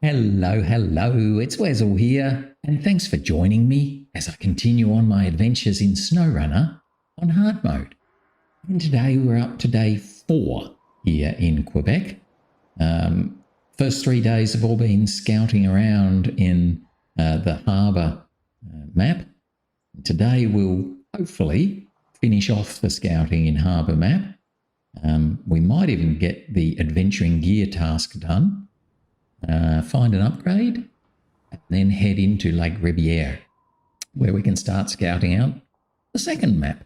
Hello, hello, it's Wesel here, and thanks for joining me as I continue on my adventures in SnowRunner on hard mode. And today we're up to day 4 here in Quebec. First 3 days have all been scouting around in the harbour map. Today we'll hopefully finish off the scouting in harbour map. We might even get the adventuring gear task done. Find an upgrade, and then head into Lake Ribiere, where we can start scouting out the second map.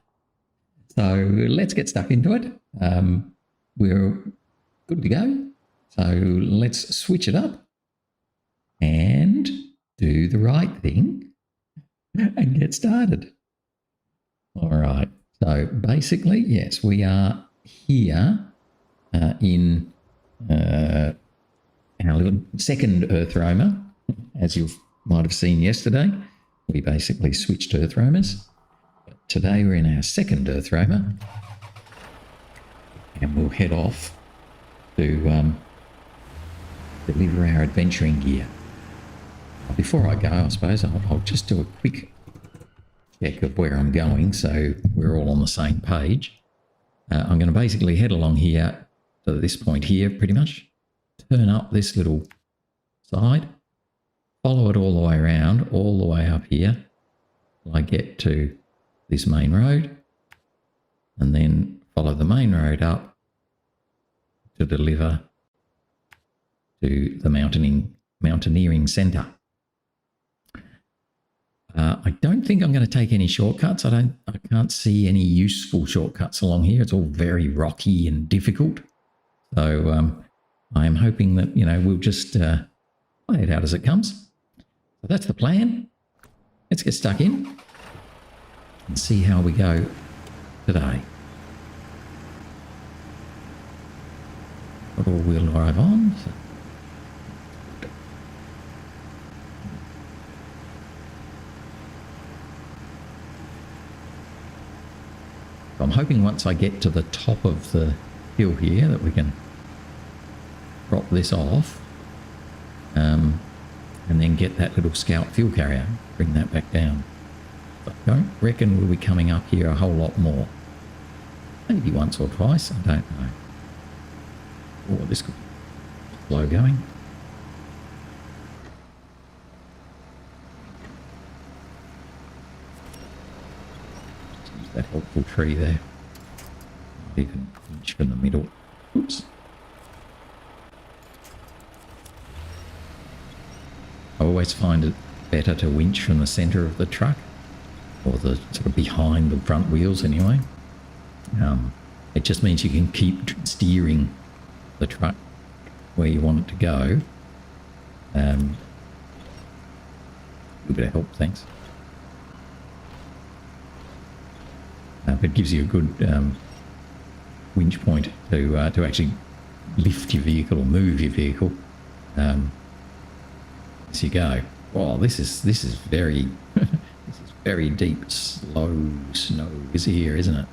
So let's get stuck into it. We're good to go. So let's switch it up and do the right thing and get started. All right. So basically, yes, we are here in our little second EarthRoamer. As you might have seen yesterday, we basically switched EarthRoamers. But today we're in our second EarthRoamer, and we'll head off to deliver our adventuring gear. Before I go, I suppose I'll just do a quick check of where I'm going so we're all on the same page. I'm going to basically head along here to this point here pretty much. Turn up this little side, follow it all the way around, all the way up here till I get to this main road, and then follow the main road up to deliver to the mountaineering centre. I don't think I'm going to take any shortcuts. I can't see any useful shortcuts along here. It's all very rocky and difficult. So I am hoping that, we'll just play it out as it comes. So that's the plan. Let's get stuck in and see how we go today. Got all-wheel drive on. So. I'm hoping once I get to the top of the hill here that we can drop this off and then get that little scout fuel carrier, bring that back down. But I don't reckon we'll be coming up here a whole lot more. Maybe once or twice, I don't know. Oh, this could be slow going. Just use that helpful tree there. Not even an inch from the middle. Oops. I always find it better to winch from the centre of the truck, or the sort of behind the front wheels anyway. It just means you can keep steering the truck where you want it to go. A little bit of help, thanks. But it gives you a good winch point to actually lift your vehicle or move your vehicle. As you go. Oh, this is very this is very deep, slow snow is here, isn't it?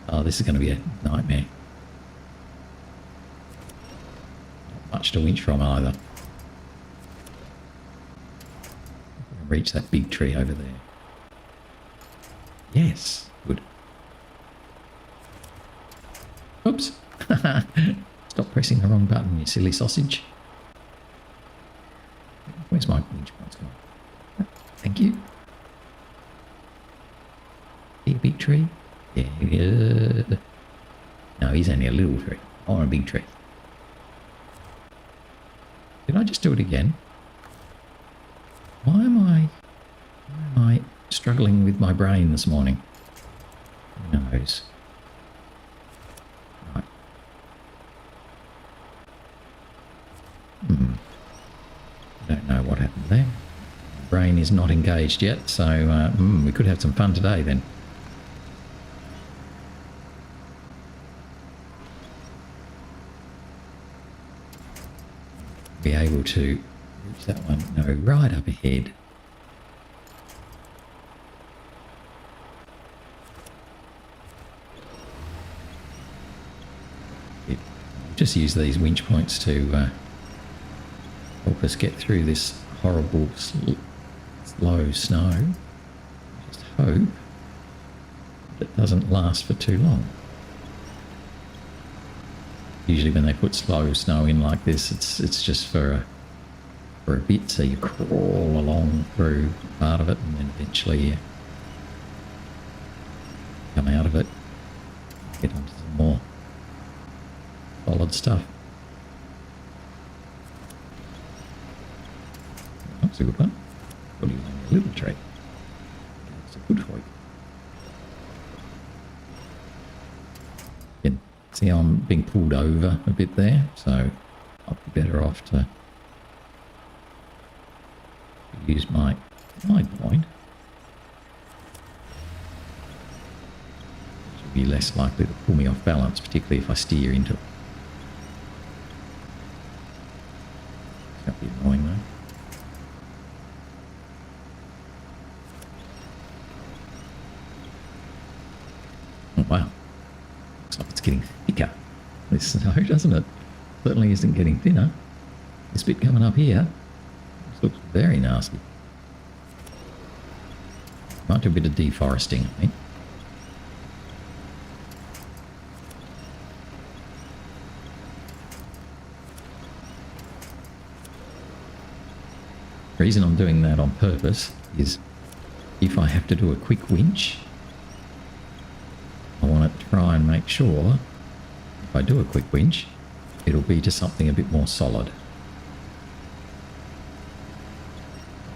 Oh, this is going to be a nightmare. Not much to winch from either. Reach that big tree over there. Yes, good. Oops. Stop pressing the wrong button, you silly sausage. Where's my winch points gone? Thank you. Big tree? Yeah. No, he's only a little tree. I want a big tree. Did I just do it again? Why am I struggling with my brain this morning? Who knows? Right. I don't know what happened there. My brain is not engaged yet, so we could have some fun today then. Be able to reach that one. No, right up ahead. Just use these winch points to help us get through this horrible slow snow. Just hope it doesn't last for too long. Usually when they put slow snow in like this, it's just for a bit, so you crawl along through part of it and then eventually you come out of it, get onto some more solid stuff. That's a good one. What do you want? A little tree. That's a good hoik. You can see I'm being pulled over a bit there, so I'll be better off to use my side point. Should be less likely to pull me off balance, particularly if I steer into it. It's going to be annoying though. Oh wow, looks like it's getting thicker, this snow, doesn't it? Certainly isn't getting thinner. This bit coming up here, this looks very nasty. Might do a bit of deforesting, I think. The reason I'm doing that on purpose is if I have to do a quick winch, I want to try and make sure if I do a quick winch, it'll be to something a bit more solid.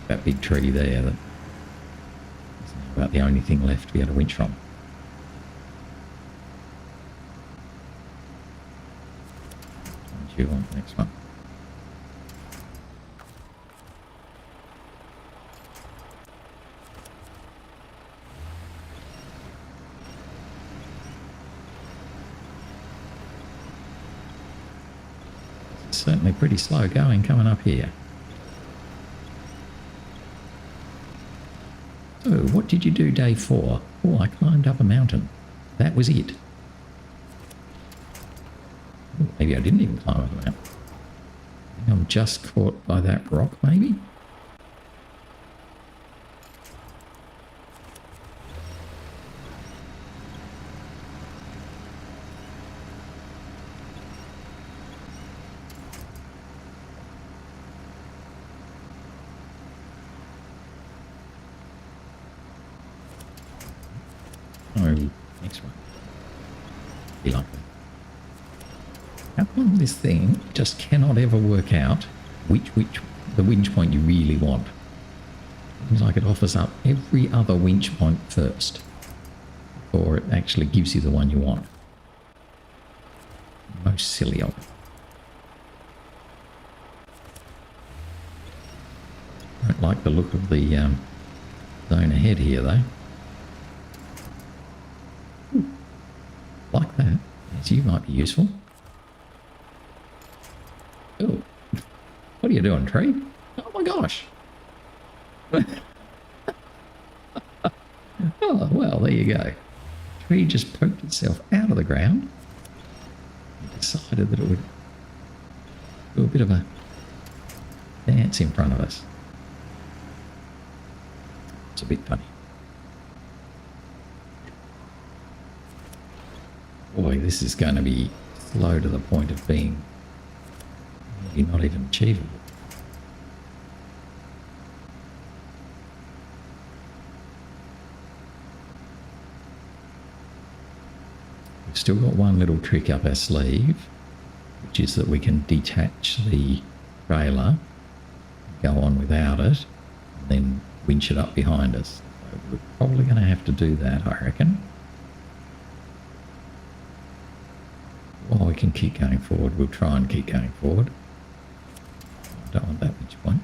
That big tree there, that's about the only thing left to be able to winch from. What do you want the next one? It's certainly pretty slow going coming up here. So, what did you do day 4? Oh, I climbed up a mountain. That was it. Oh, maybe I didn't even climb up a mountain. I think I'm just caught by that rock, maybe? Oh, next one. Be like that. How come this thing just cannot ever work out which the winch point you really want? Seems like it offers up every other winch point first before it actually gives you the one you want. Most silly of it. I don't like the look of the zone ahead here though. Like that. Yes, you might be useful. Oh, what are you doing, tree? Oh my gosh. Oh, well, there you go. Tree just poked itself out of the ground and decided that it would do a bit of a dance in front of us. It's a bit funny. Boy, this is going to be slow to the point of being maybe not even achievable. We've still got one little trick up our sleeve, which is that we can detach the trailer, go on without it, and then winch it up behind us. So we're probably going to have to do that, I reckon. While we can keep going forward, we'll try and keep going forward. I don't want that winch point.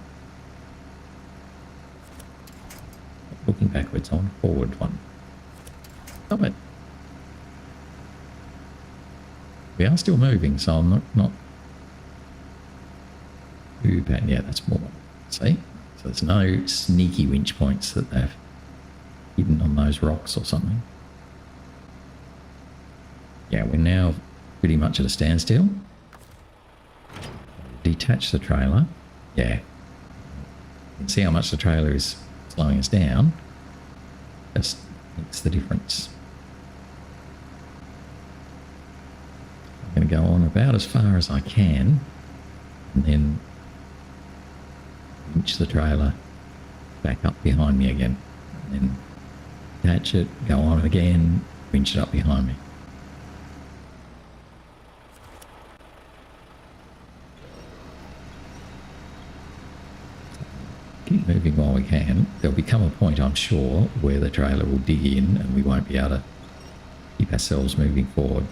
Looking backwards, I want a forward one. Stop it. We are still moving, so I'm not too bad. Yeah, that's more. See? So there's no sneaky winch points that they've hidden on those rocks or something. Yeah, we're now pretty much at a standstill. Detach the trailer, Yeah. You can see how much the trailer is slowing us down. Just makes the difference. I'm going to go on about as far as I can and then winch the trailer back up behind me again. And then catch it, go on again, winch it up behind me. Keep moving while we can. There'll become a point, I'm sure, where the trailer will dig in and we won't be able to keep ourselves moving forward.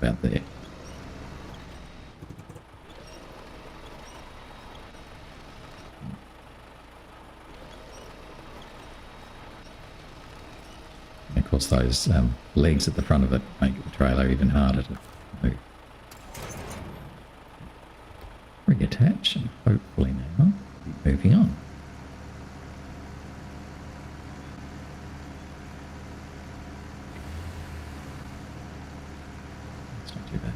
About there. And of course, those legs at the front of it make the trailer even harder to move. Reattach and hopefully now keep moving on. Let's not do that.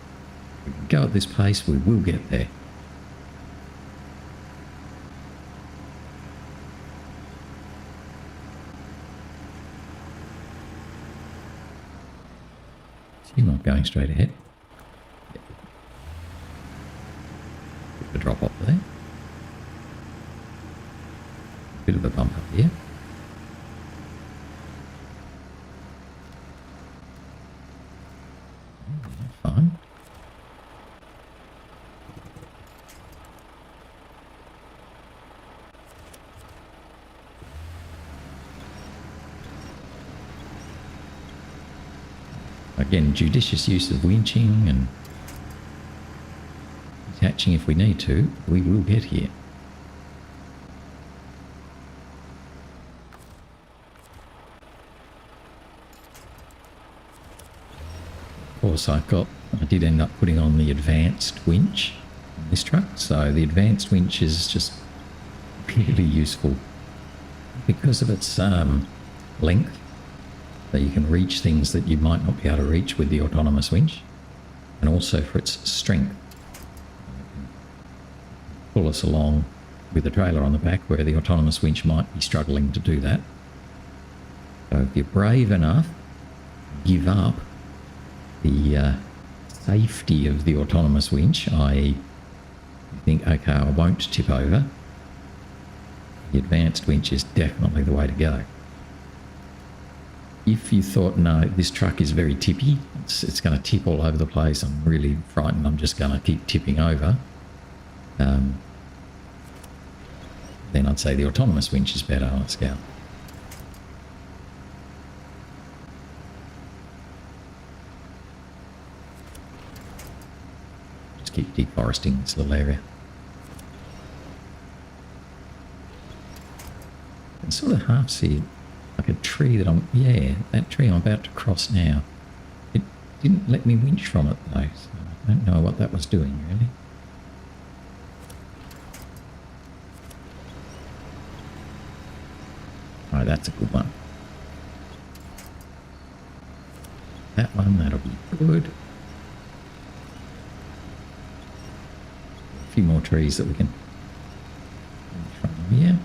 If we can go at this pace, we will get there. So you're not going straight ahead. Yep. Bit of a drop off there. Bit of a bump up here. Fine. Again, judicious use of winching and attaching if we need to. We will get here. Of course, I did end up putting on the advanced winch on this truck. So the advanced winch is just really useful because of its length. So you can reach things that you might not be able to reach with the autonomous winch, and also for its strength. Pull us along with the trailer on the back where the autonomous winch might be struggling to do that. So if you're brave enough, give up the safety of the autonomous winch, i.e. you think, okay, I won't tip over, the advanced winch is definitely the way to go. If you thought, no, this truck is very tippy, it's going to tip all over the place, I'm really frightened, I'm just going to keep tipping over, then I'd say the autonomous winch is better on a scale. Just keep deforesting this little area. I can sort of half see like a tree that that tree I'm about to cross now. It didn't let me winch from it though, so I don't know what that was doing really. Oh, that's a good one. That one, that'll be good. A few more trees that we can winch from here.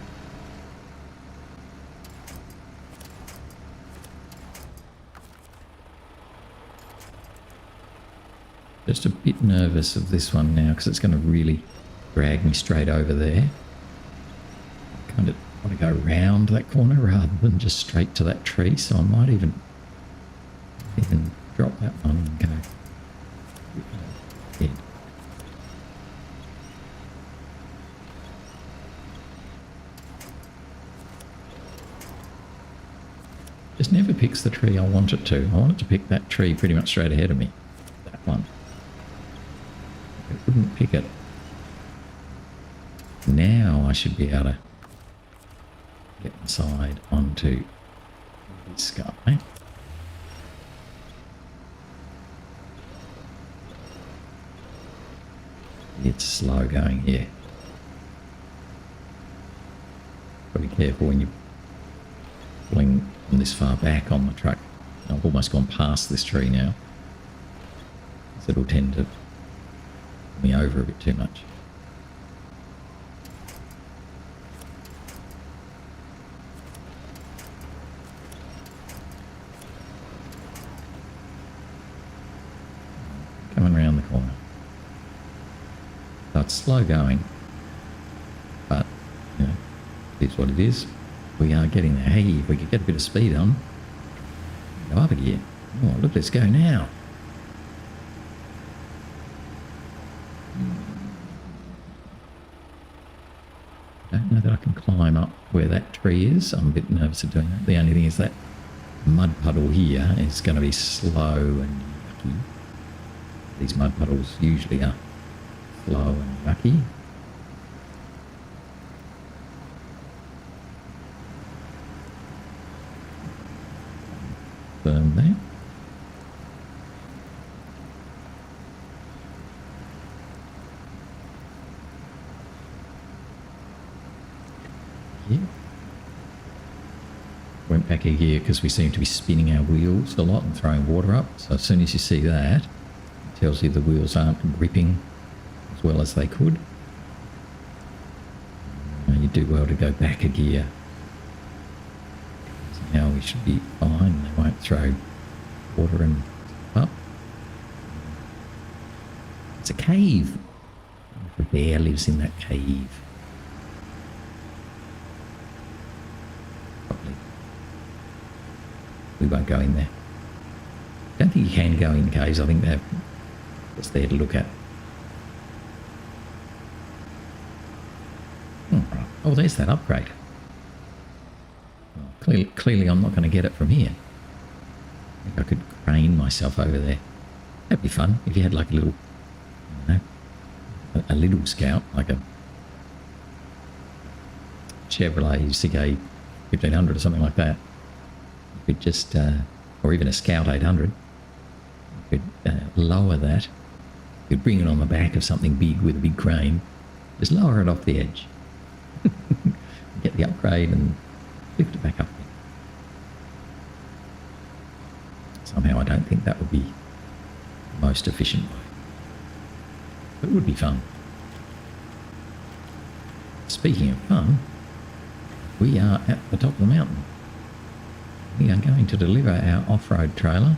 Just a bit nervous of this one now because it's going to really drag me straight over there. I kind of want to go round that corner rather than just straight to that tree, so I might even drop that one and go ahead. Just never picks the tree I want it to. I want it to pick that tree pretty much straight ahead of me. That one. It wouldn't pick it. Now I should be able to get inside onto this guy. It's slow going here. Got to be careful when you're pulling from this far back on the truck. I've almost gone past this tree now, so it'll tend to pull me over a bit too much. slow going. But, you know, it is what it is. We are getting there. Hey, if we could get a bit of speed on, go up again. Oh, look, let's go now. Don't know that I can climb up where that tree is. I'm a bit nervous of doing that. The only thing is that mud puddle here is going to be slow and yucky. These mud puddles usually are slow and yucky. Firm there. Yeah. Went back a gear because we seem to be spinning our wheels a lot and throwing water up. So as soon as you see that, it tells you the wheels aren't gripping as well as they could. And you do well to go back a gear. So now we should be fine. They won't throw water and up. It's a cave. The bear lives in that cave. We won't go in there. Don't think you can go in caves. I think they're just there to look at. Oh, there's that upgrade. Well, clearly I'm not going to get it from here. I think I could crane myself over there. That'd be fun if you had like a little, I don't know, a little scout, like a Chevrolet CK 1500 or something like that. You could just, or even a Scout 800, you could lower that. You could bring it on the back of something big with a big crane. Just lower it off the edge. Get the upgrade and lift it back up. Somehow I don't think that would be the most efficient way. But it would be fun. Speaking of fun, we are at the top of the mountain. We are going to deliver our off-road trailer.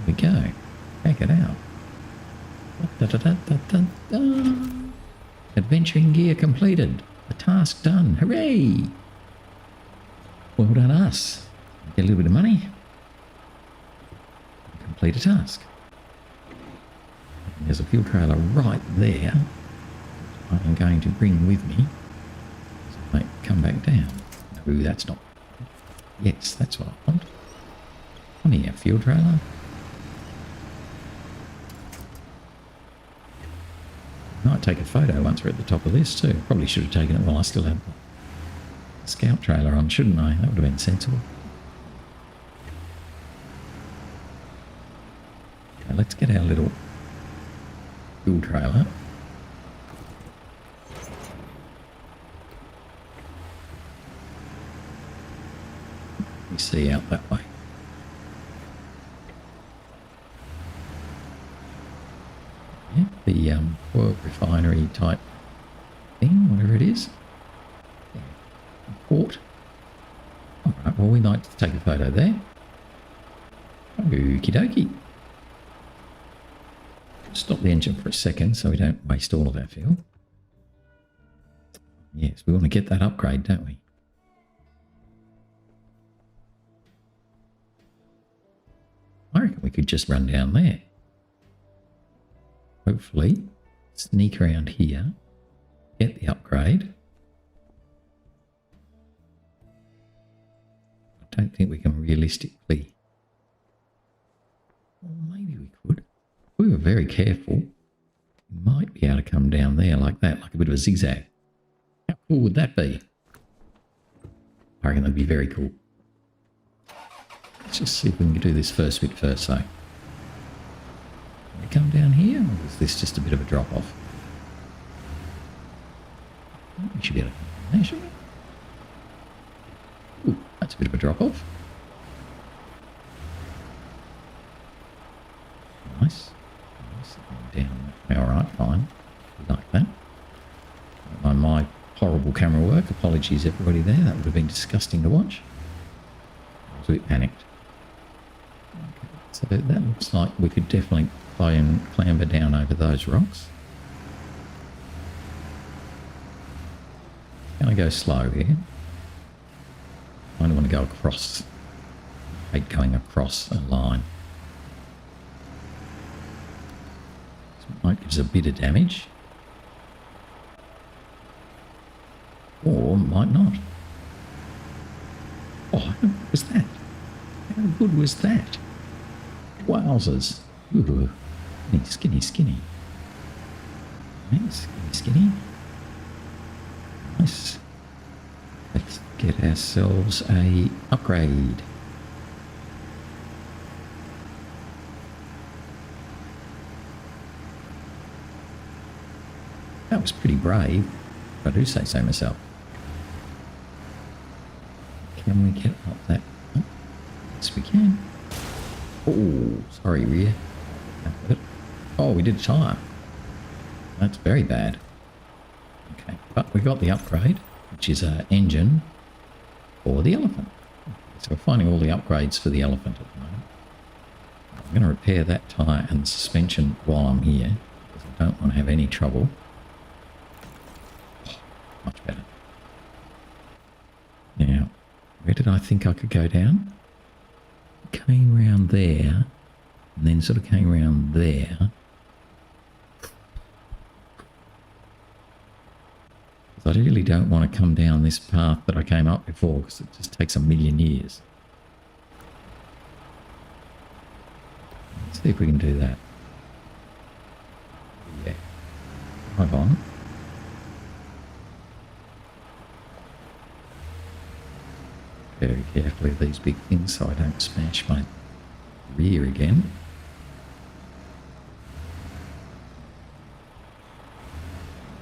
There we go. Check it out. Da, da, da, da, da, da. Adventuring gear completed. The task done. Hooray! Well done us. Get a little bit of money. Complete a task. And there's a fuel trailer right there. I am going to bring with me, so I might come back down. No, that's not. Yes, that's what I want. Come here, fuel trailer. Might take a photo once we're at the top of this too. Probably should have taken it while I still had the scout trailer on, shouldn't I? That would have been sensible. Okay, let's get our little fuel trailer. We see out that way. Yeah, the oil refinery type thing, whatever it is. Yeah. Port. Alright, well we might take a photo there. Okie dokie. Stop the engine for a second so we don't waste all of our fuel. Yes, we want to get that upgrade, don't we? I reckon we could just run down there. Hopefully, sneak around here, get the upgrade. I don't think we can realistically. Well, maybe we could. If we were very careful, we might be able to come down there like that, like a bit of a zigzag. How cool would that be? I reckon that'd be very cool. Let's just see if we can do this first bit first, so. Can we come down here, or is this just a bit of a drop-off? We should be able to come down there, shouldn't we? Ooh, that's a bit of a drop-off. Nice. Nice. Down. Alright, fine. Like that. On my horrible camera work, apologies everybody there, that would have been disgusting to watch. I was a bit panicked. Okay. So that looks like we could definitely try and clamber down over those rocks. Can I go slow here? I don't want to go across. I hate going across a line. Might give us a bit of damage. Or might not. Oh, how good was that? How good was that? Wowzers. Ooh, skinny, skinny. Nice, skinny. Nice. Let's get ourselves a upgrade. That was pretty brave, if I do say so myself. Can we get up that? Oh, yes, we can. Oh, sorry, rear. Oh, we did tyre. That's very bad. Okay, but we got the upgrade, which is an engine for the elephant. So we're finding all the upgrades for the elephant at the moment. I'm going to repair that tyre and suspension while I'm here, because I don't want to have any trouble. Oh, much better. Now, where did I think I could go down? Came round there, and then sort of came round there. I really don't want to come down this path that I came up before, because it just takes a million years. Let's see if we can do that. Yeah. Drive on. Very carefully with these big things so I don't smash my rear again.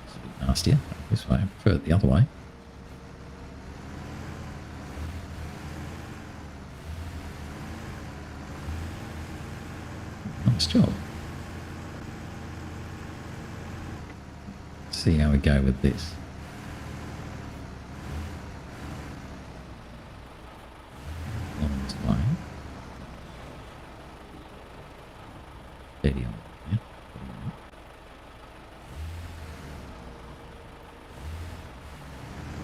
It's a bit nastier. This way, I prefer it the other way. Nice job. Let's see how we go with this. Along this line. Steady on. Yeah.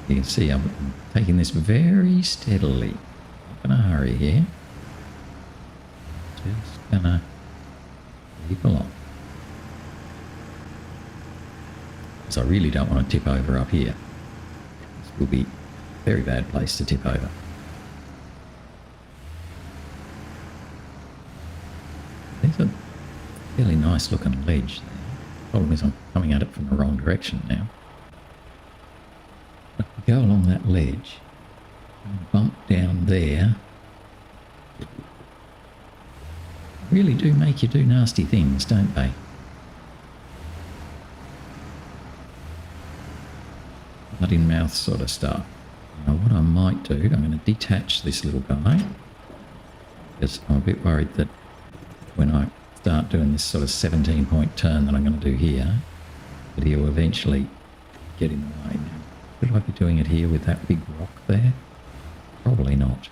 You can see I'm taking this very steadily. Not going to hurry here. Just going to keep along. Because I really don't want to tip over up here. This will be a very bad place to tip over. There's a fairly nice looking ledge there. Problem is I'm coming at it from the wrong direction now. Go along that ledge, bump down there, really do make you do nasty things, don't they? Blood in mouth sort of stuff. Now what I might do, I'm going to detach this little guy, because I'm a bit worried that when I start doing this sort of 17-point turn that I'm going to do here, that he'll eventually get in the way now. Should I be doing it here with that big rock there? Probably not.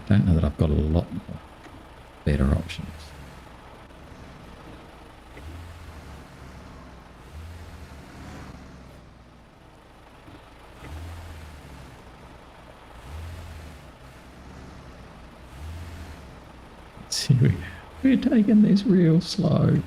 I don't know that I've got a lot more better options. See, we're taking this real slow.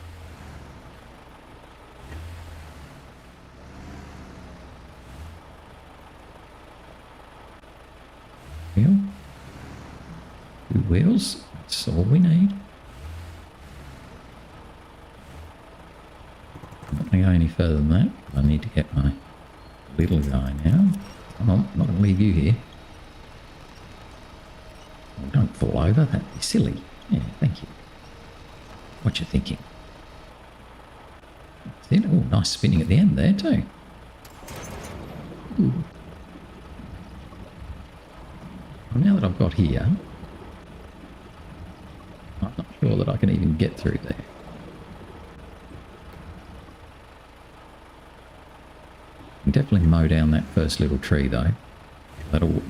Two wheels, that's all we need. I'm not going to go any further than that. I need to get my little guy now. Come on, I'm not going to leave you here. Oh, don't fall over, that'd be silly. Yeah, thank you. What you thinking? That's it. Oh, nice spinning at the end there too. Ooh. Well, now that I've got here, I'm not sure that I can even get through there. I can definitely mow down that first little tree though. That'll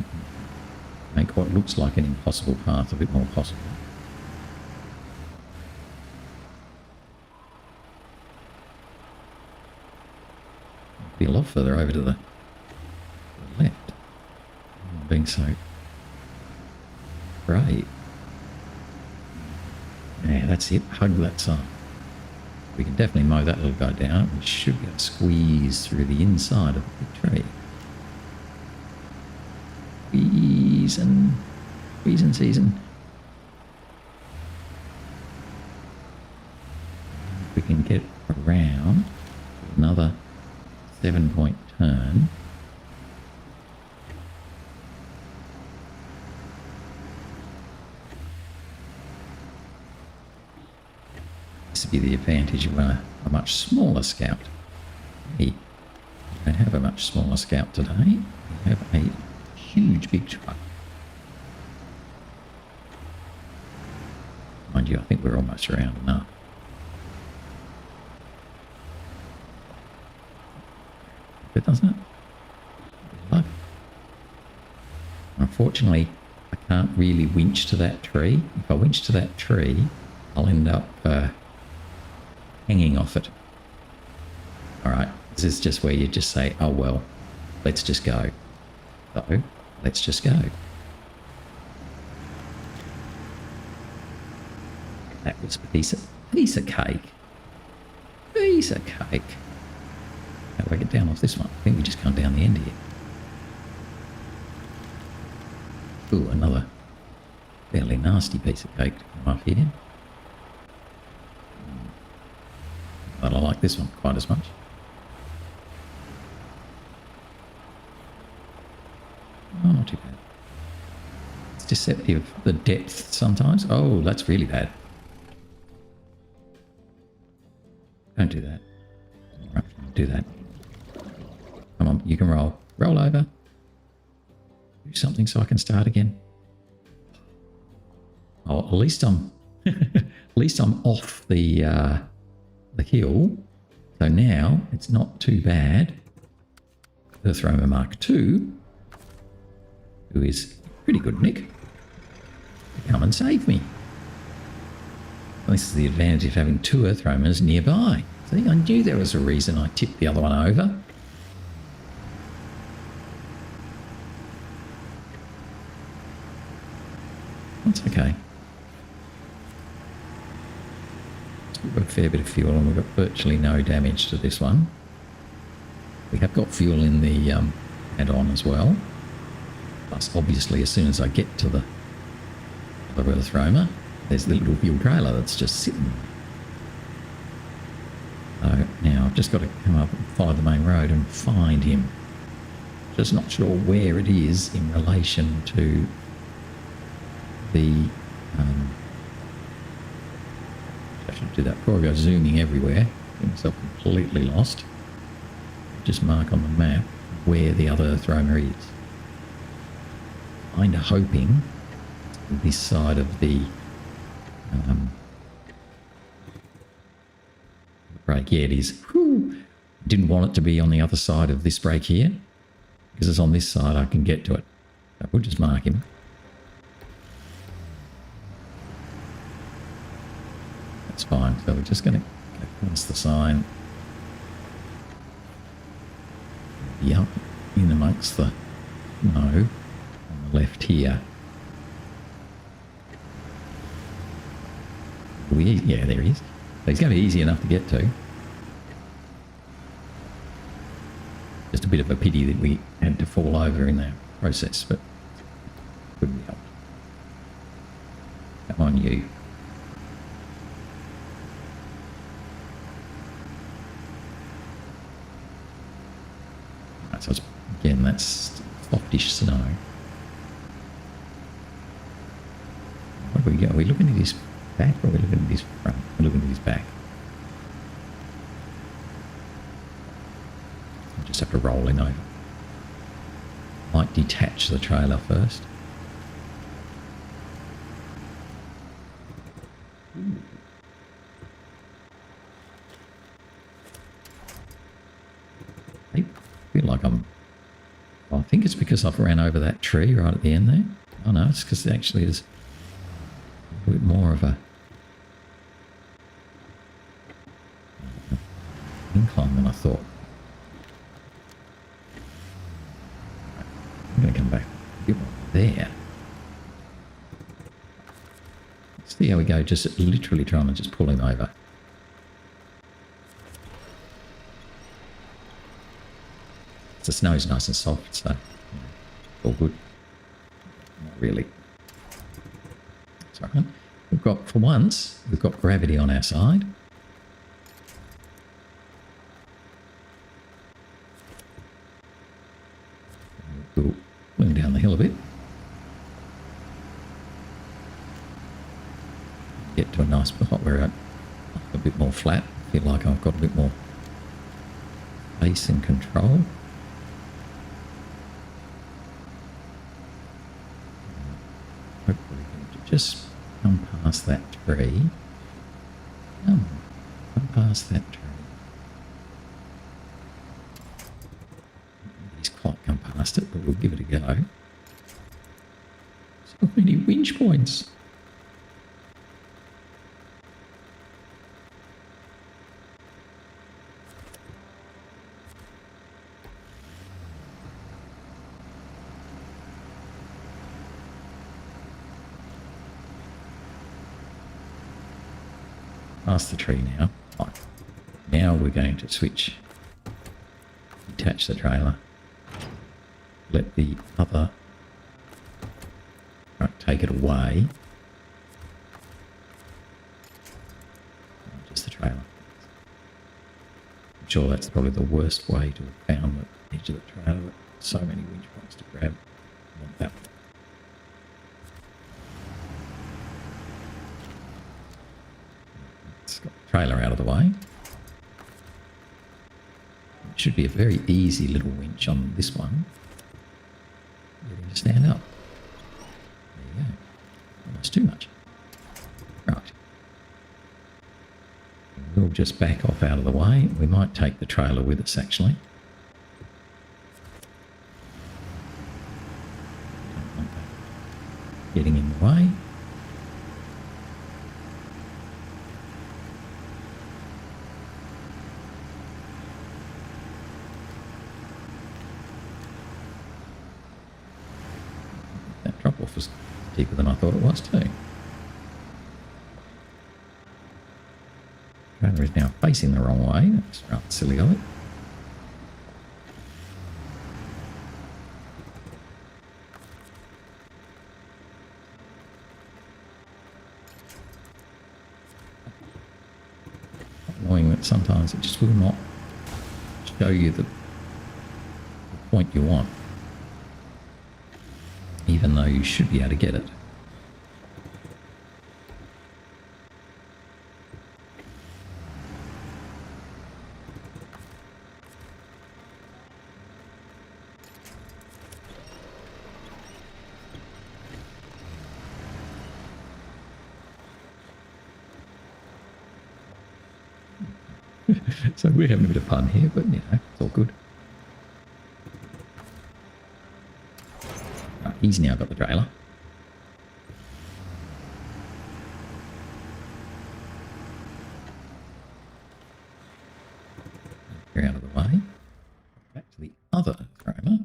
Make what looks like an impossible path a bit more possible. Be a lot further over to the left. Being so great. Yeah, that's it. Hug that side. We can definitely mow that little guy down. We should be able to squeeze through the inside of the tree. Squeeze and season. We can get around another 7-point turn. This would be the advantage of a much smaller scout. We don't have a much smaller scout today. We have a huge big truck. Mind you, I think we're almost around enough. It doesn't it? Look. Unfortunately, I can't really winch to that tree. If I winch to that tree, I'll end up hanging off it. Alright, this is just where you just say, oh well, let's just go. So, let's just go. That was a piece of cake. Piece of cake. How do I get down off this one? I think we just come down the end here. Ooh, another fairly nasty piece of cake to come up here. But I like this one quite as much. Oh, not too bad. It's deceptive, the depth sometimes. Oh, that's really bad. Don't do that. All right, do that. Come on, you can roll. Roll over. Do something so I can start again. Oh, at least I'm off the hill. So now it's not too bad. EarthRoamer Mark II, who is pretty good, Nick, to come and save me. Well, this is the advantage of having two EarthRoamers nearby. See, I knew there was a reason I tipped the other one over. That's okay. We've got a fair bit of fuel and we've got virtually no damage to this one. We have got fuel in the add-on as well. Plus, obviously, as soon as I get to the other EarthRoamer, there's the little fuel trailer that's just sitting. So now I've just got to come up and follow the main road and find him. Just not sure where it is in relation to the... I should do that before I go zooming everywhere. Get myself completely lost. Just mark on the map where the other EarthRoamer is. Kinda hoping this side of the break. Yeah, it is. Whew. Didn't want it to be on the other side of this break here, because it's on this side I can get to it. So we'll just mark him. That's fine. So we're just going to go past the sign. Be up in amongst the snow on the left here. Yeah, there he is. So he's going to be easy enough to get to. Just a bit of a pity that we had to fall over in that process, but couldn't be helped. Come on, you. Right, so it's, again, that's softish snow. Where do we go? Are we looking at his back or are we looking at his front? We're looking at his back. I just have to roll in over. Might detach the trailer first. I feel like I think it's because I've ran over that tree right at the end there. Oh no, it's because actually there's a bit more of a incline than I thought. I'm going to come back a bit more there. See how we go, just literally trying to just pull him over. The snow's nice and soft, so all good. Not really. It's all right. We've got, for once, we've got gravity on our side. We'll swing down the hill a bit. Get to a nice spot where I'm a bit more flat. Feel like I've got a bit more space and control. Hopefully we can just come past that tree. Come past that tree. Nobody's quite come past it, but we'll give it a go. So many winch points. Past the tree now. Right. Now we're going to switch, detach the trailer, let the other truck take it away. Just the trailer. I'm sure that's probably the worst way to have found the edge of the trailer. So many winch points to grab. I want that one. Got the trailer out of the way. It should be a very easy little winch on this one. Getting to stand up. There you go. Almost too much. Right. We'll just back off out of the way. We might take the trailer with us actually. Don't want that getting in the way. Drop-off was deeper than I thought it was too. Trailer is now facing the wrong way. That's rather silly of it. Annoying that sometimes it just will not show you the point you want, even though you should be able to get it. So we're having a bit of fun here, but you know, it's all good. Right, he's now got the trailer. You're out of the way. Back to the other trailer.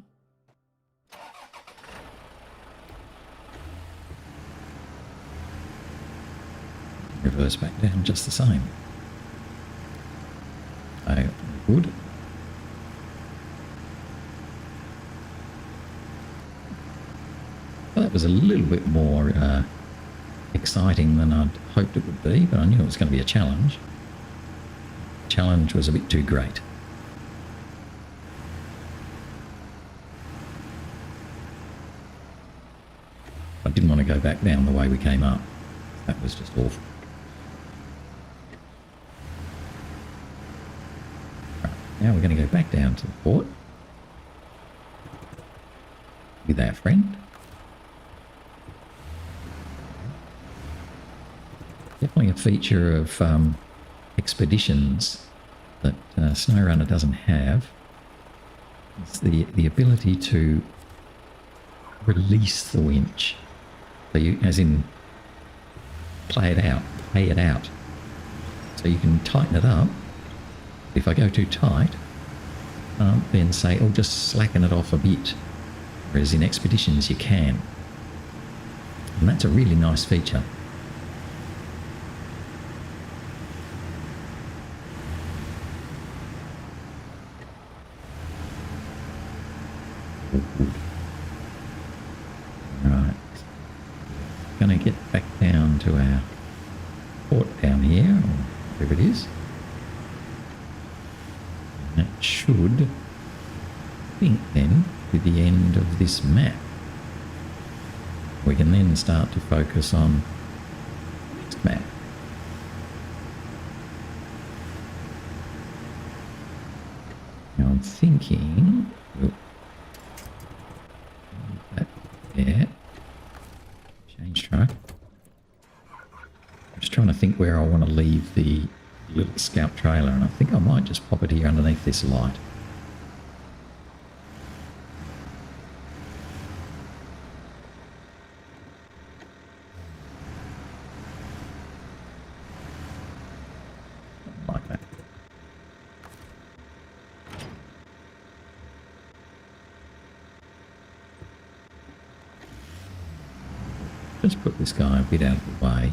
Reverse back down just the same. So, good. Well, that was a little bit more exciting than I'd hoped it would be, but I knew it was going to be a challenge. The challenge was a bit too great. I didn't want to go back down the way we came up. That was just awful. Now we're going to go back down to the port with our friend. Definitely a feature of expeditions that SnowRunner doesn't have. It's the ability to release the winch So you, as in, play it out, pay it out. So you can tighten it up. If I go too tight, then say, oh, just slacken it off a bit. Whereas in expeditions you can. And that's a really nice feature. Right. Going to get back down to our port down here, or whatever it is. And that should, I think then, be the end of this map. We can then start to focus on the next map. Now I'm thinking, that there, change track. I'm just trying to think where I want to leave the little scout trailer, and I think I might just pop it here underneath this light. Like that. Just put this guy a bit out of the way.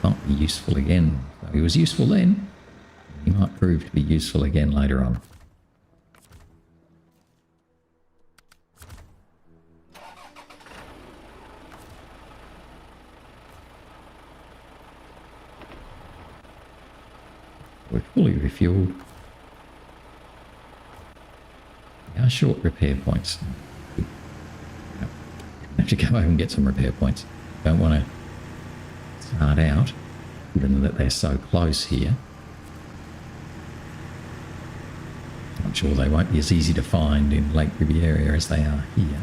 Might be useful again. So he was useful then. He might prove to be useful again later on. We're fully refueled. We are short repair points. Have to go over and get some repair points. Don't want to start out, given that they're so close here. I'm sure they won't be as easy to find in Lake Ribiere as they are here.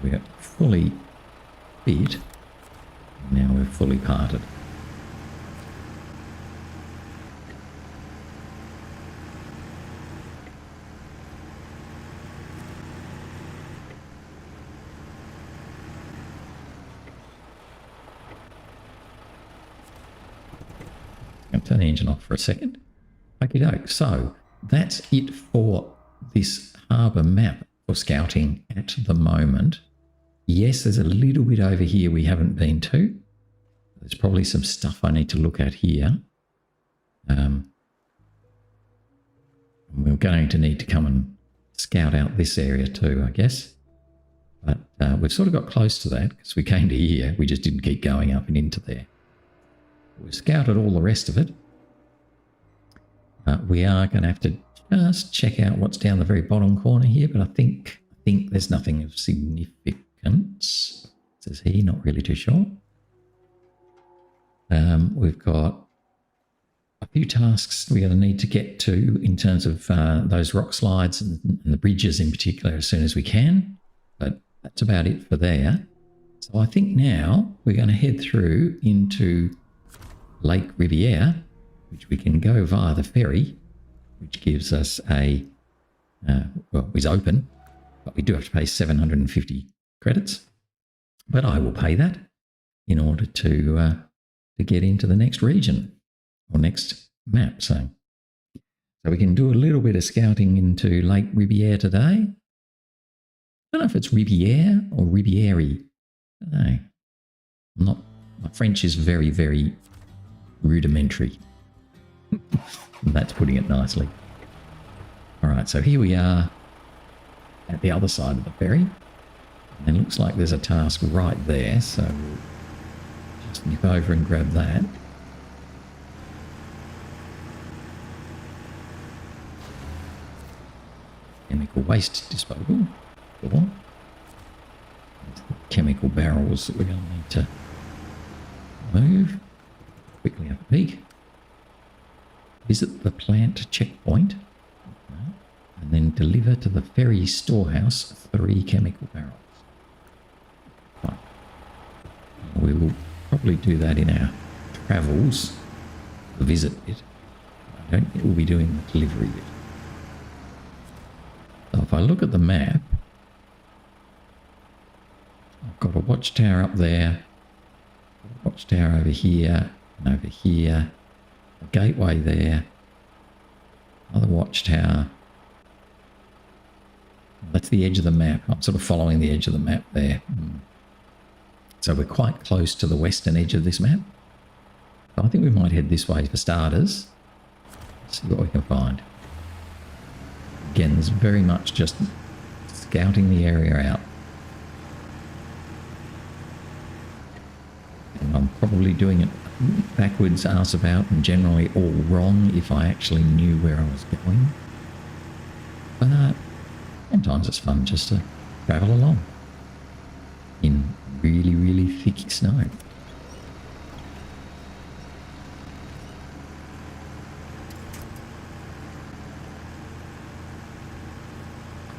We're fully fit. Now we're fully parted. I'll turn the engine off for a second. Okie doke. So that's it for this harbour map for scouting at the moment. Yes, there's a little bit over here we haven't been to. There's probably some stuff I need to look at here. We're going to need to come and scout out this area too, I guess. But we've sort of got close to that because we came to here. We just didn't keep going up and into there. We've scouted all the rest of it. We are going to have to just check out what's down the very bottom corner here, but I think there's nothing of significance. Says he, not really too sure. We've got a few tasks we're going to need to get to in terms of those rock slides and the bridges in particular as soon as we can, but that's about it for there. So I think now we're going to head through into Lake Ribiere, which we can go via the ferry, which gives us a, well, it's open, but we do have to pay 750 credits. But I will pay that in order to get into the next region or next map. So we can do a little bit of scouting into Lake Ribiere today. I don't know if it's Ribiere or Ribiere. I don't know. I'm not, my French is very, very rudimentary. That's putting it nicely. All right, so here we are at the other side of the ferry. And it looks like there's a task right there, so we'll just nip over and grab that. Chemical waste disposal. Cool. Chemical barrels that we're going to need to move. Quickly have a peek. Visit the plant checkpoint. Okay. And then deliver to the ferry storehouse 3 chemical barrels. Right. We will probably do that in our travels, the visit bit. I don't think we'll be doing the delivery bit. So if I look at the map, I've got a watchtower up there, a watchtower over here, and over here, a gateway there, another watchtower. That's the edge of the map. I'm sort of following the edge of the map there. So we're quite close to the western edge of this map. So I think we might head this way for starters. See what we can find. Again, there's very much just scouting the area out. And I'm probably doing it backwards, arse about, and generally all wrong if I actually knew where I was going. But sometimes it's fun just to travel along in really, really thick snow.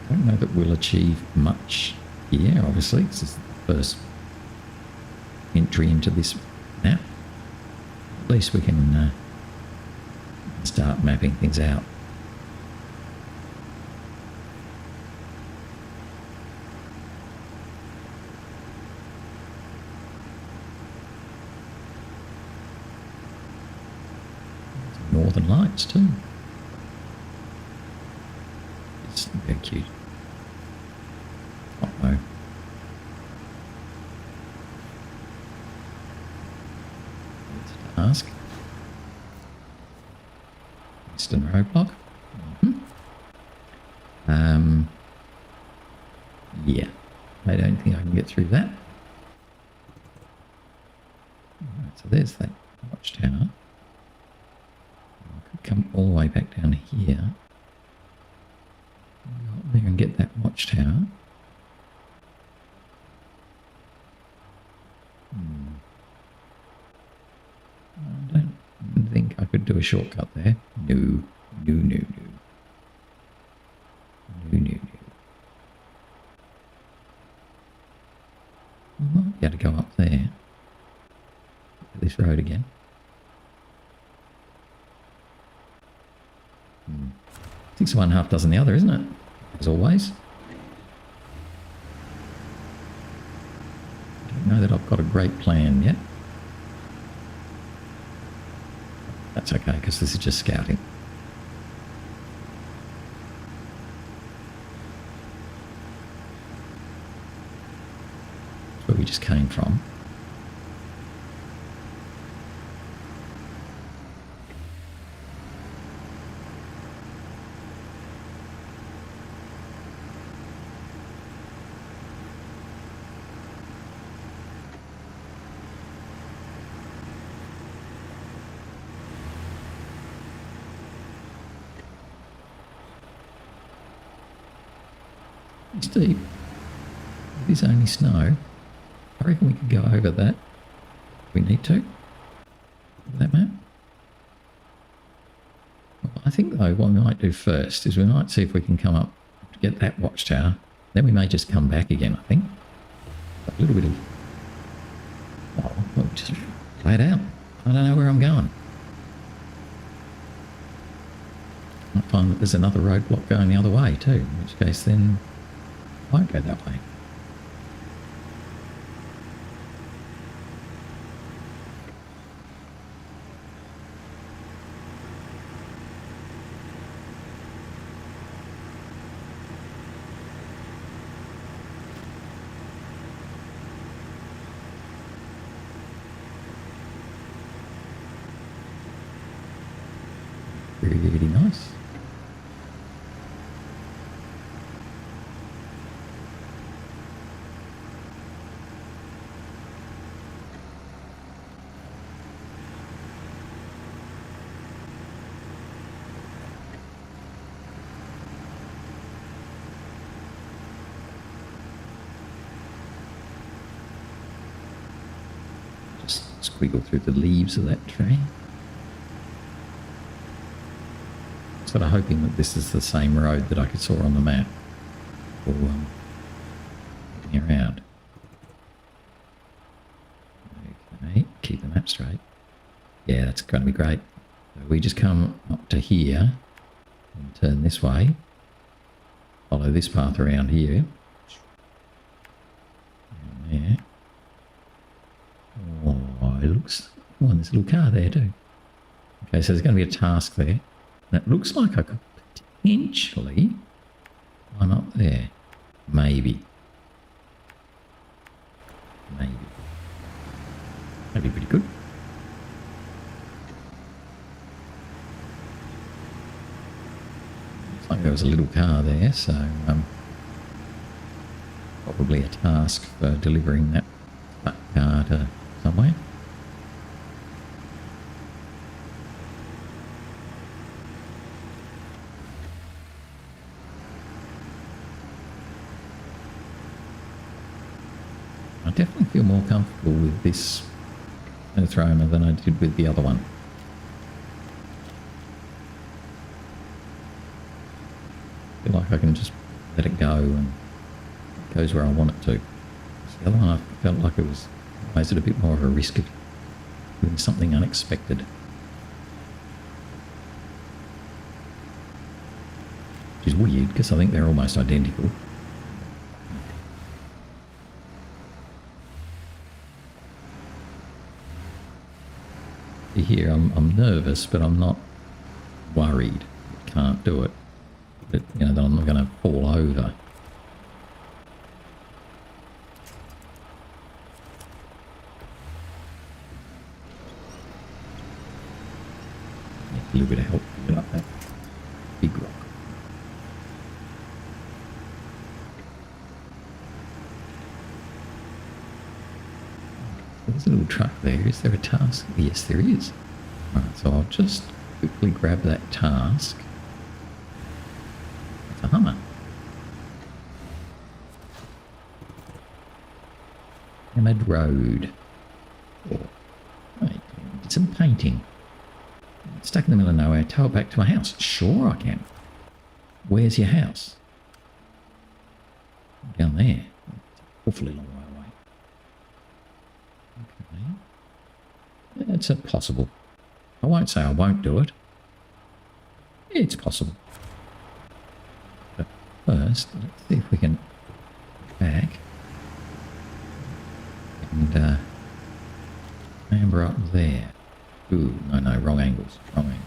I don't know that we'll achieve much here, obviously. This is the first entry into this map. At least we can start mapping things out. Northern Lights too. It's very cute. Uh-oh. Let's ask. Western roadblock. Yeah. I don't think I can get through that. Alright, so there's that watchtower. Come all the way back down here. Go up there and get that watchtower. I don't think I could do a shortcut there. No, no, no, no. No, no, no. We might be able to go up there. This road again. 6 of one, half dozen the other, isn't it? As always. I don't know that I've got a great plan yet. That's okay, because this is just scouting. That's where we just came from. It's deep. It is only snow. I reckon we could go over that if we need to. That map. Well, I think though what we might do first is we might see if we can come up to get that watchtower. Then we may just come back again, I think. A little bit of... Oh, we'll just play it out. I don't know where I'm going. Might find that there's another roadblock going the other way too, in which case then I won't go that way. Really, really nice. Just squiggle through the leaves of that tree. Sort of hoping that this is the same road that I saw on the map for getting around. Okay, Yeah, that's going to be great. So we just come up to here and turn this way. Follow this path around here. And there. Oh, it looks... Oh, there's a little car there too. Okay, so there's going to be a task there. And it looks like I could potentially climb up there. Maybe. Maybe. That'd be pretty good. Looks like there was a little car there, so probably a task for delivering that car to somewhere. I definitely feel more comfortable with this EarthRoamer than I did with the other one. I feel like I can just let it go and it goes where I want it to. The other one I felt like it was always at a bit more of a risk of doing something unexpected. Which is weird because I think they're almost identical. Here I'm nervous, but I'm not worried. I can't do it. But you know that I'm not going to fall over. Need a little bit of help to get up that big rock. There's a little truck there. Is there a task? Yes, there is. Alright, so I'll just quickly grab that task. It's a Hummer. Hammered Road. Oh, right, did some painting. Stuck in the middle of nowhere. Tow it back to my house. Sure I can. Where's your house? Down there. It's an awfully long way away. Okay. It's possible. I won't say I won't do it. It's possible. But first, let's see if we can get back and amber up there. Ooh, no, wrong angles. Wrong angles.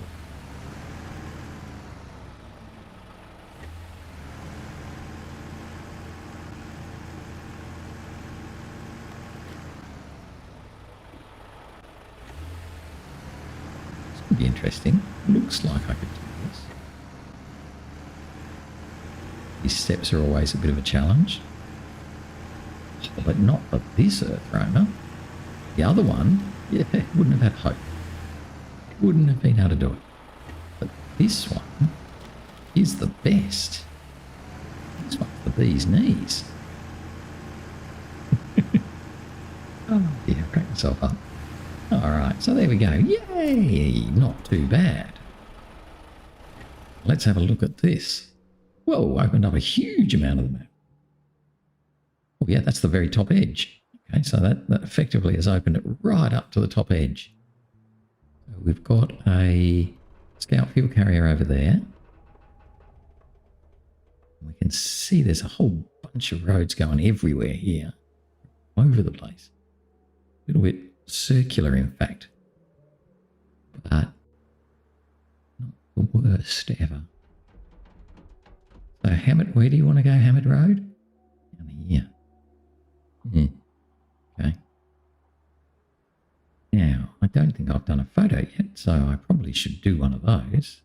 Be interesting. Looks like I could do this. These steps are always a bit of a challenge. But not for this EarthRoamer. The other one, yeah, wouldn't have had hope. Wouldn't have been able to do it. But this one is the best. This one's the bee's knees. Oh dear, I cracked myself up. Alright, so there we go. Yay! Not too bad. Let's have a look at this. Whoa, opened up a huge amount of the map. Oh yeah, that's the very top edge. Okay, so that effectively has opened it right up to the top edge. So we've got a scout fuel carrier over there. We can see there's a whole bunch of roads going everywhere here. Over the place. A little bit circular, in fact, but not the worst ever. So Hammett, where do you want to go? Hammett Road? Down here. Yeah. Okay. Now, I don't think I've done a photo yet, so I probably should do one of those.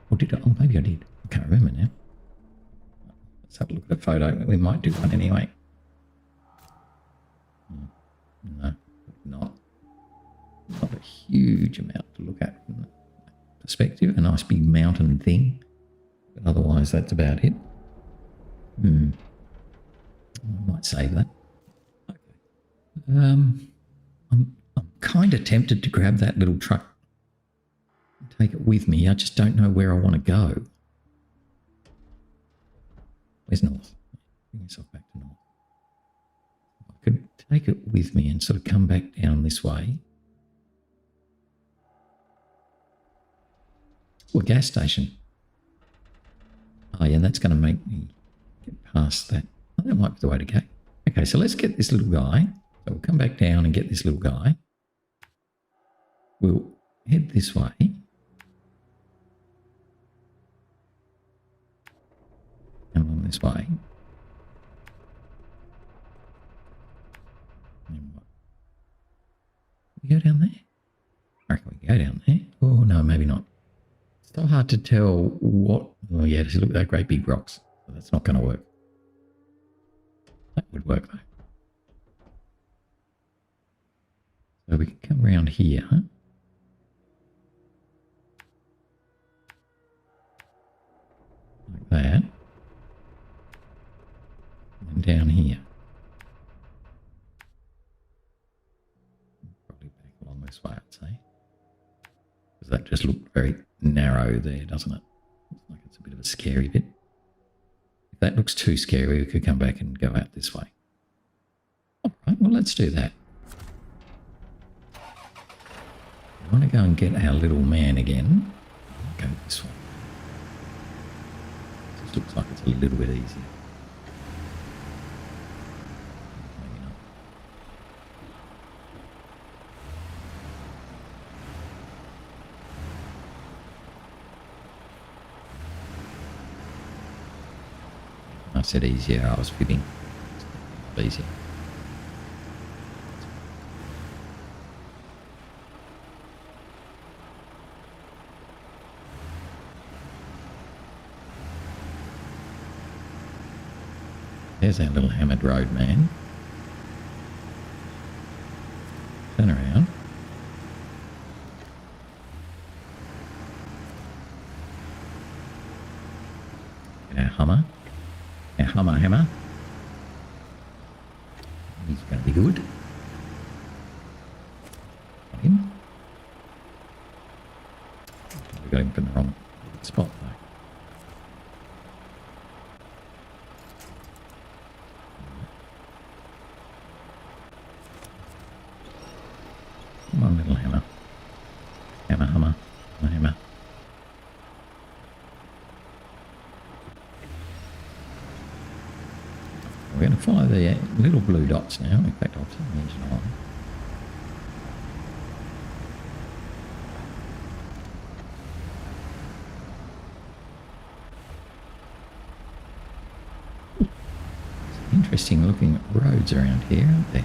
Or did I? Oh, maybe I did. I can't remember now. Let's have a look at a photo. We might do one anyway. No, not a huge amount to look at from that perspective. A nice big mountain thing, but otherwise that's about it. I might save that. Okay. I'm kind of tempted to grab that little truck and take it with me. I just don't know where I want to go. Where's north? Bring yourself back to north. I could take it with me and sort of come back down this way Oh, a gas station. Oh yeah, that's going to make me get past that. Oh, that might be the way to go. Okay, so let's get this little guy. So we'll come back down and get this little guy. We'll head this way. And along this way. We go down there? I reckon we go down there. Oh, no, maybe not. It's so hard to tell what... Oh, yeah, just look at that great big rocks. So that's not going to work. That would work, though. So we can come around here. Like that. And down here. Probably back along this way, I'd say. Because that just looked very narrow there, doesn't it? Looks like it's a bit of a scary bit. If that looks too scary, we could come back and go out this way. All right, well, let's do that. We want to go and get our little man again. Go this way. This looks like it's a little bit easier. Maybe not. I said easier, I was fibbing. It's easier. There's our little hammered road man. Turn around. Get our Hummer. Our Hummer hammer. He's going to be good. Got him. We got him from the wrong spot though. Come on, little hammer. Hammer, hammer, hammer. We're going to follow the little blue dots now. In fact, I'll turn the engine on. Some interesting looking roads around here, aren't there?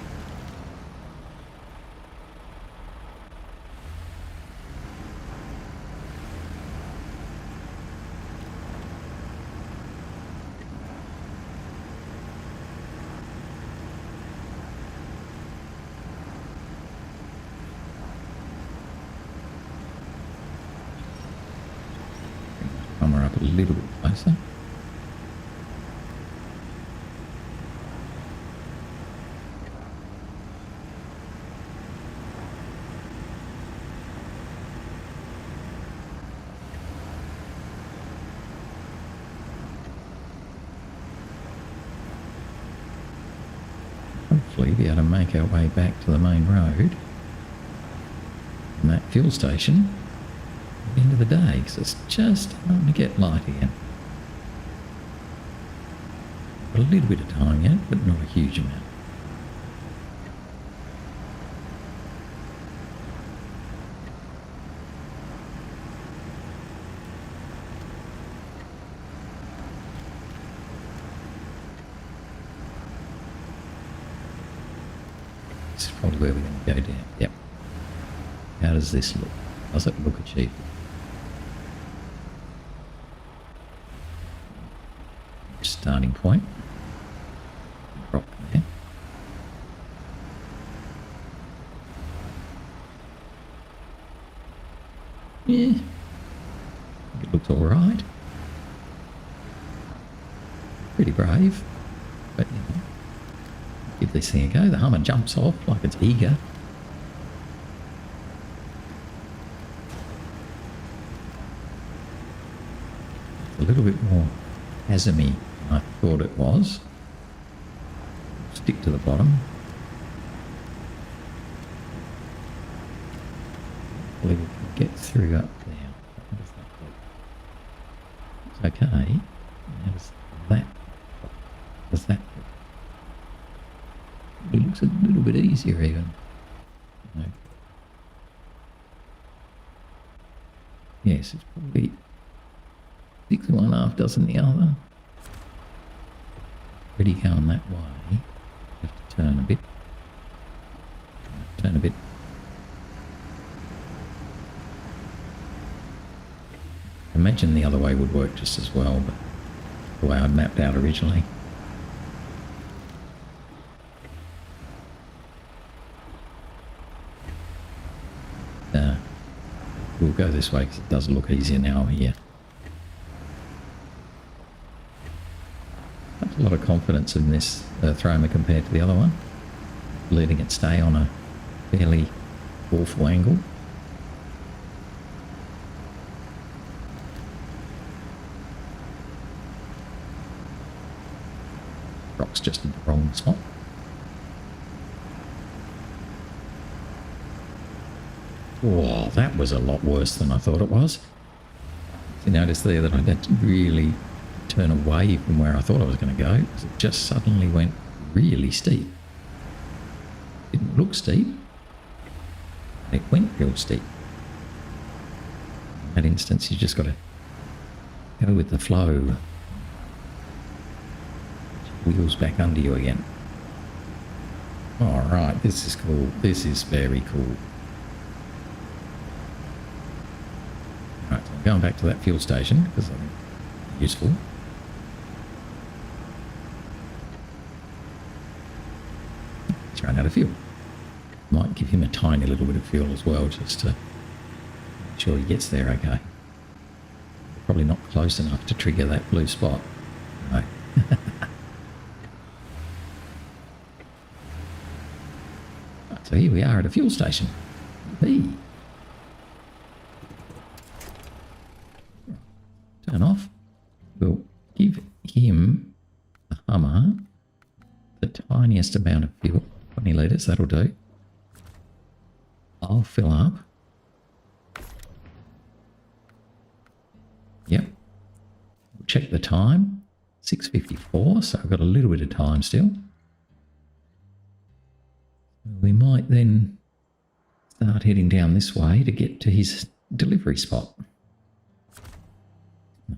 Up a little bit closer. Hopefully be able to make our way back to the main road and that fuel station at the end of the day, because it's just starting to get light again. A little bit of time yet, but not a huge amount. This is probably where we're going to go down. Yep. How does this look? Does it look achievable? Starting point. Drop there. Yeah. I think it looks all right. Pretty brave, but you know, give this thing a go. The Hummer jumps off like it's eager. It's a little bit more chasm-y than I thought it was. Stick to the bottom. Hopefully we can get through up there. What does that look? It's okay. How does that? It looks a little bit easier even. No. Yes, it's probably 6 one half dozen the other. Already going that way. Have to turn a bit. Turn a bit. I imagine the other way would work just as well, but the way I'd mapped out originally. We'll go this way because it does look easier now here. I've a lot of confidence in this EarthRoamer compared to the other one, letting it stay on a fairly awful angle. Rock's just in the wrong spot. Oh, that was a lot worse than I thought it was. You notice there that I had to really turn away from where I thought I was going to go because it just suddenly went really steep. Didn't look steep. It went real steep. In that instance, you just got to go with the flow. Wheels back under you again. All right, this is cool. This is very cool. Right, so I'm going back to that fuel station because I think it's useful. He's run out of fuel. Might give him a tiny little bit of fuel as well, just to make sure he gets there okay. Probably not close enough to trigger that blue spot. No. So here we are at a fuel station. Hey. Turn off. We'll give him a Hummer the tiniest amount of fuel. 20 litres, that'll do. I'll fill up. Yep. We'll check the time. 6:54, so I've got a little bit of time still. We might then start heading down this way to get to his delivery spot.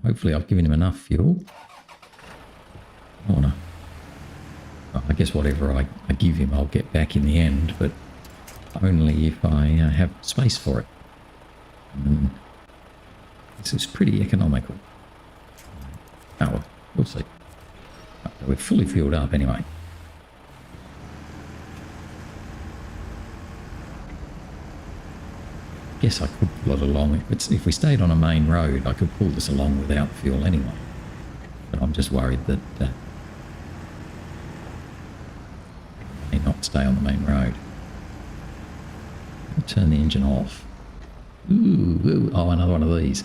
Hopefully I've given him enough fuel. I guess whatever I give him I'll get back in the end, but only if I have space for it. This is pretty economical. Oh, well, we'll see. We're fully fueled up anyway. Guess I could pull it along. If we stayed on a main road, I could pull this along without fuel anyway. But I'm just worried that it may not stay on the main road. I'll turn the engine off. Ooh, oh, another one of these.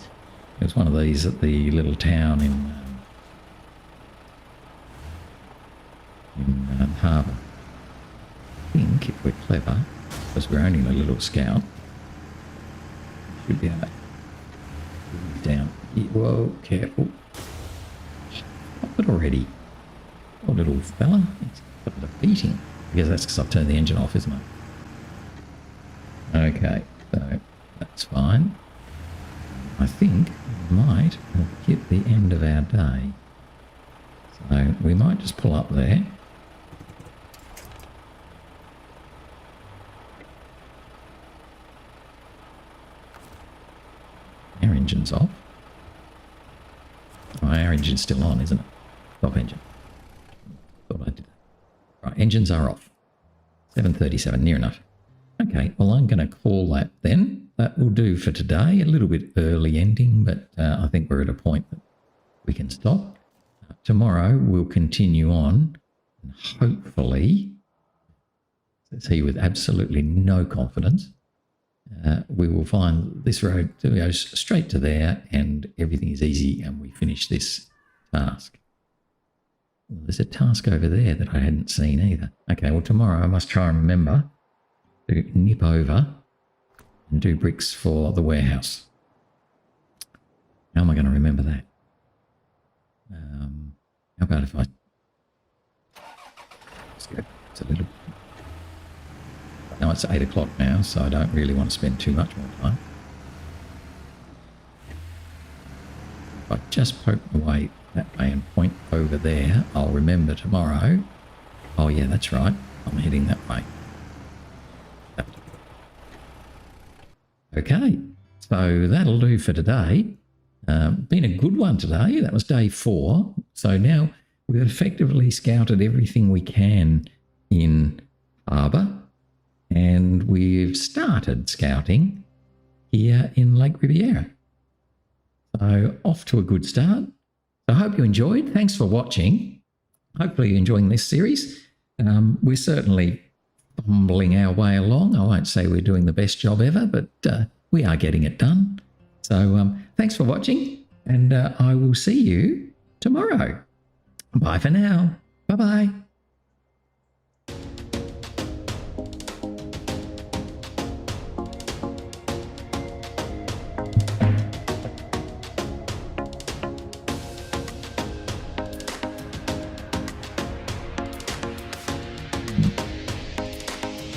There's one of these at the little town in harbour. I think if we're clever, because we're only a little scout, should be able to move down. Whoa, careful. Stop it already. Oh, little fella. It's got a beating. I guess that's because I've turned the engine off, isn't it? Okay, so that's fine. I think we might hit the end of our day. So we might just pull up there. Our engine's off. Oh, our engine's still on, isn't it? Stop engine. Thought I did that. Right, engines are off. 7:37, near enough. Okay, well, I'm going to call that then. That will do for today. A little bit early ending, but I think we're at a point that we can stop. Tomorrow we'll continue on, and hopefully, says he with absolutely no confidence, we will find this road goes straight to there and everything is easy and we finish this task. Well, there's a task over there that I hadn't seen either. Okay, well, tomorrow I must try and remember to nip over and do bricks for the warehouse. How am I going to remember that? How about if I... It's a little... No, it's 8 o'clock now, so I don't really want to spend too much more time. If I just poke away that way and point over there, I'll remember tomorrow. Oh yeah, that's right. I'm heading that way. Okay, so that'll do for today. Been a good one today. That was day 4. So now we've effectively scouted everything we can in harbour, and we've started scouting here in Lake Ribiere. So off to a good start. So I hope you enjoyed. Thanks for watching. Hopefully you're enjoying this series. We're certainly bumbling our way along. I won't say we're doing the best job ever, but we are getting it done. So thanks for watching, and I will see you tomorrow. Bye for now. Bye-bye.